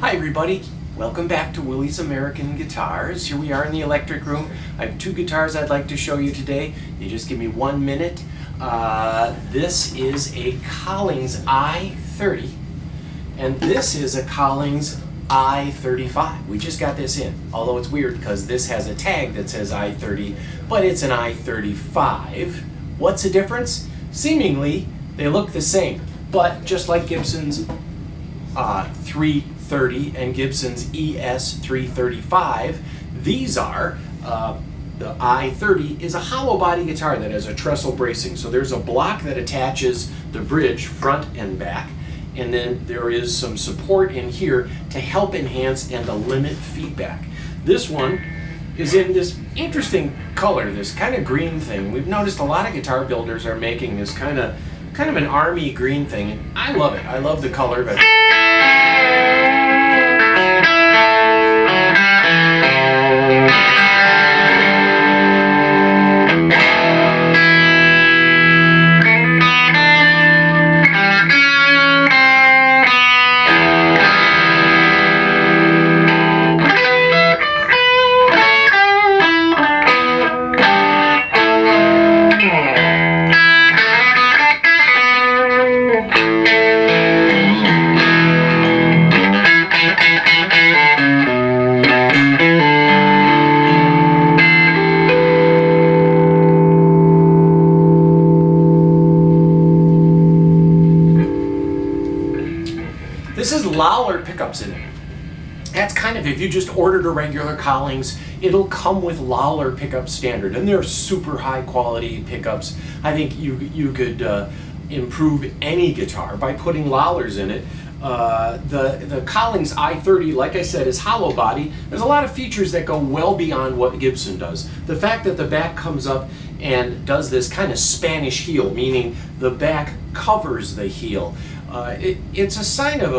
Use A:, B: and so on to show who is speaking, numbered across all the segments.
A: Hi everybody, welcome back to Willie's American Guitars. Here we are in the electric room. I have two guitars I'd like to show you today. You just give me 1 minute. This is a Collings I-30 and this is a Collings I-35. We just got this in, although it's weird because this has a tag that says I-30, but it's an I-35. What's the difference? Seemingly, they look the same, but just like Gibson's 330 and Gibson's ES335, these are, the I-30 is a hollow body guitar that has a trestle bracing. So there's a block that attaches the bridge front and back, and then there is some support in here to help enhance and to limit feedback. This one is in this interesting color, this kind of green thing. We've noticed a lot of guitar builders are making this kind of an army green thing. I love it. I love the color, but this is Lowler pickups in it. That's kind of, if you just ordered a regular Collings, it'll come with Lowler pickups standard, and they're super high quality pickups. I think you could improve any guitar by putting Lowlers in it. The Collings I-30, like I said, is hollow body. There's a lot of features that go well beyond what Gibson does. The fact that the back comes up and does this kind of Spanish heel, meaning the back covers the heel. It's a sign of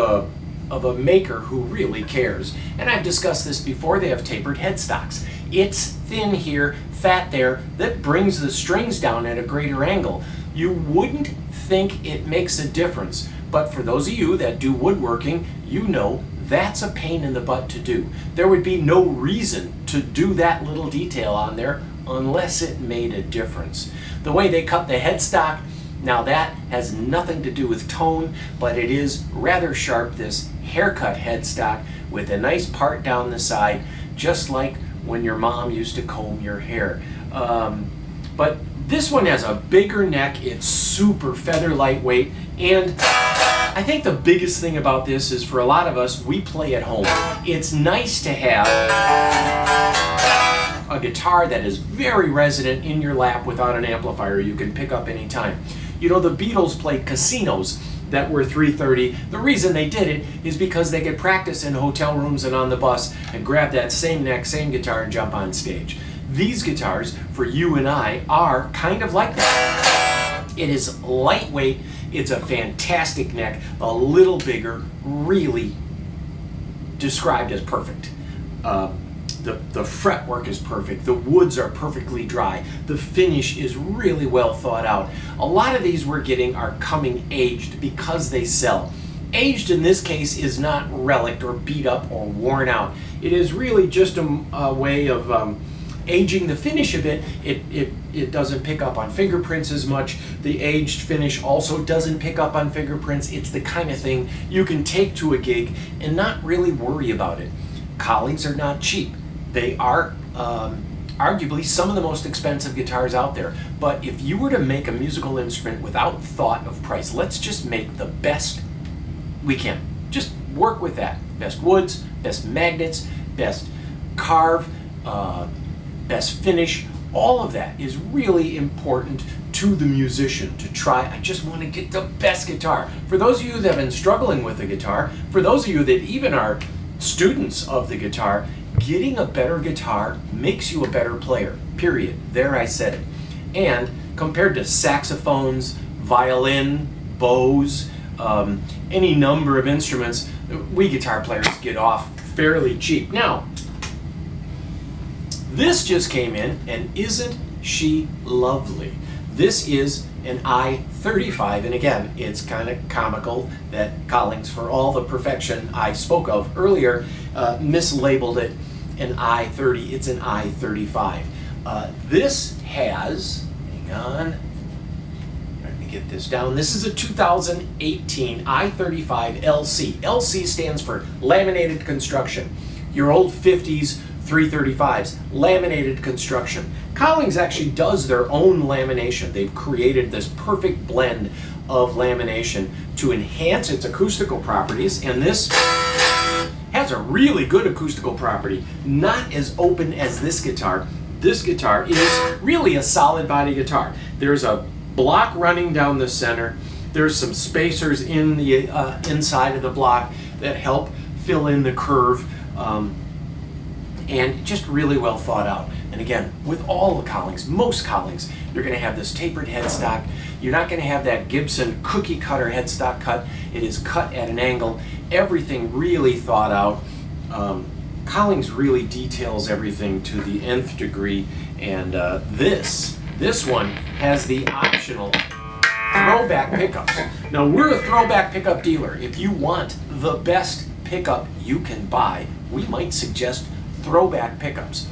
A: a maker who really cares. And I've discussed this before, they have tapered headstocks. It's thin here, fat there, that brings the strings down at a greater angle. You wouldn't think it makes a difference, but for those of you that do woodworking, you know that's a pain in the butt to do. There would be no reason to do that little detail on there unless it made a difference. The way they cut the headstock, now that has nothing to do with tone, but it is rather sharp, this haircut headstock with a nice part down the side, just like when your mom used to comb your hair. But this one has a bigger neck, it's super feather lightweight, and I think the biggest thing about this is for a lot of us, we play at home. It's nice to have a guitar that is very resonant in your lap without an amplifier you can pick up anytime. You know, the Beatles played casinos that were 330. The reason they did it is because they could practice in hotel rooms and on the bus and grab that same neck, same guitar and jump on stage. These guitars, for you and I, are kind of like that. It is lightweight, it's a fantastic neck, a little bigger, really described as perfect. The fretwork is perfect, the woods are perfectly dry, the finish is really well thought out. A lot of these we're getting are coming aged because they sell. Aged in this case is not relict or beat up or worn out. It is really just a way of aging the finish a bit. It doesn't pick up on fingerprints as much. The aged finish also doesn't pick up on fingerprints. It's the kind of thing you can take to a gig and not really worry about it. Collings are not cheap. They are arguably some of the most expensive guitars out there. But if you were to make a musical instrument without thought of price, let's just make the best we can. Just work with that. Best woods, best magnets, best carve, best finish. All of that is really important to the musician to try. I just want to get the best guitar. For those of you that have been struggling with the guitar, for those of you that even are students of the guitar, getting a better guitar makes you a better player, period. There, I said it. And compared to saxophones, violin, bows, any number of instruments, we guitar players get off fairly cheap. Now, this just came in, and isn't she lovely? This is an I-35, and again, it's kind of comical that Collings, for all the perfection I spoke of earlier, mislabeled it an I-30. It's an I-35. This has, hang on, let me get this down. This is a 2018 I-35 LC. LC stands for laminated construction. Your old 50s 335s, laminated construction. Collings actually does their own lamination. They've created this perfect blend of lamination to enhance its acoustical properties, and this has a really good acoustical property. Not as open as this guitar. This guitar is really a solid body guitar. There's a block running down the center. There's some spacers in the inside of the block that help fill in the curve. And just really well thought out. And again, with all the Collings, most Collings, you're going to have this tapered headstock. You're not going to have that Gibson cookie cutter headstock cut. It is cut at an angle. Everything really thought out. Collings really details everything to the nth degree. And this one has the optional throwback pickups. Now, we're a throwback pickup dealer. If you want the best pickup you can buy, we might suggest throwback pickups,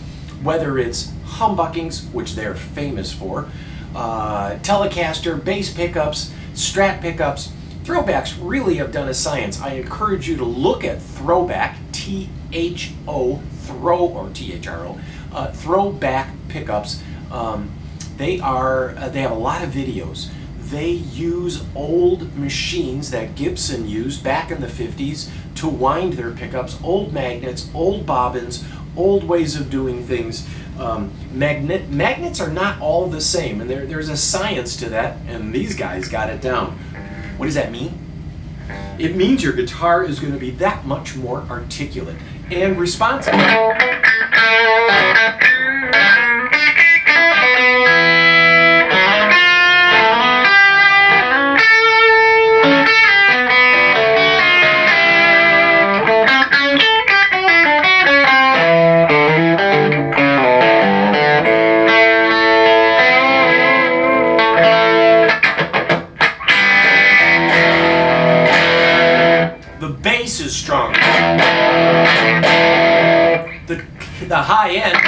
A: whether it's humbuckings, which they're famous for, Telecaster, bass pickups, Strat pickups. Throwbacks really have done a science. I encourage you to look at Throwback, T-H-O, or T-H-R-O, Throwback pickups. They have a lot of videos. They use old machines that Gibson used back in the 50s to wind their pickups, old magnets, old bobbins, old ways of doing things. Magnets are not all the same, and there's a science to that, and these guys got it down. What does that mean? It means your guitar is going to be that much more articulate and responsive. Bass is strong. The high end,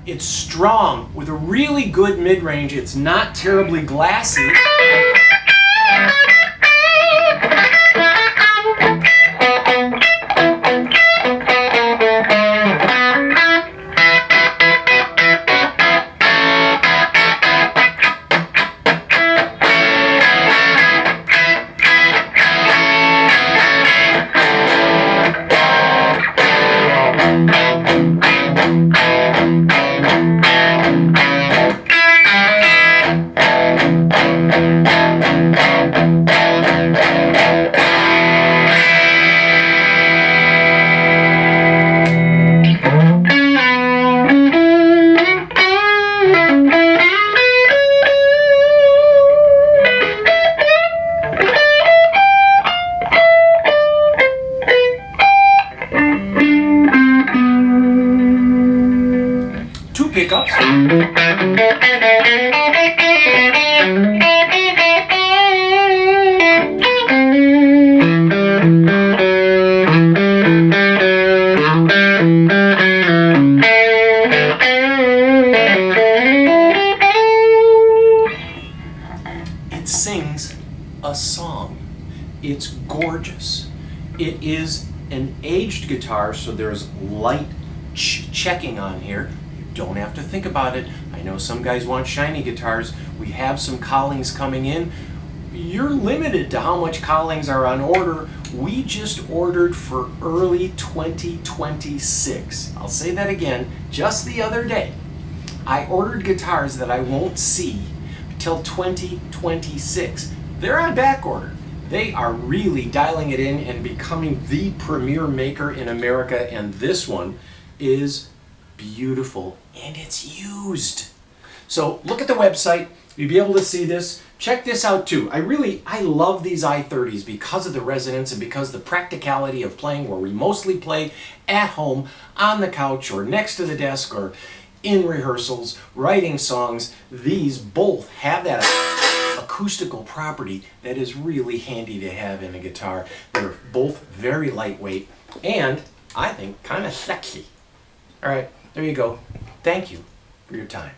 A: it's strong with a really good mid-range. It's not terribly glassy. Pickups. It sings a song. It's gorgeous. It is an aged guitar, so there's light checking on here. Don't have to think about it. I know some guys want shiny guitars. We have some Collings coming in. You're limited to how much Collings are on order. We just ordered for early 2026. I'll say that again. Just the other day, I ordered guitars that I won't see till 2026. They're on back order. They are really dialing it in and becoming the premier maker in America, and this one is beautiful, and it's used. So look at the website. You'll be able to see this. Check this out too. I love these I-30s because of the resonance and because of the practicality of playing where we mostly play at home, on the couch, or next to the desk, or in rehearsals, writing songs. These both have that acoustical property that is really handy to have in a guitar. They're both very lightweight and, I think, kind of sexy. All right, there you go. Thank you for your time.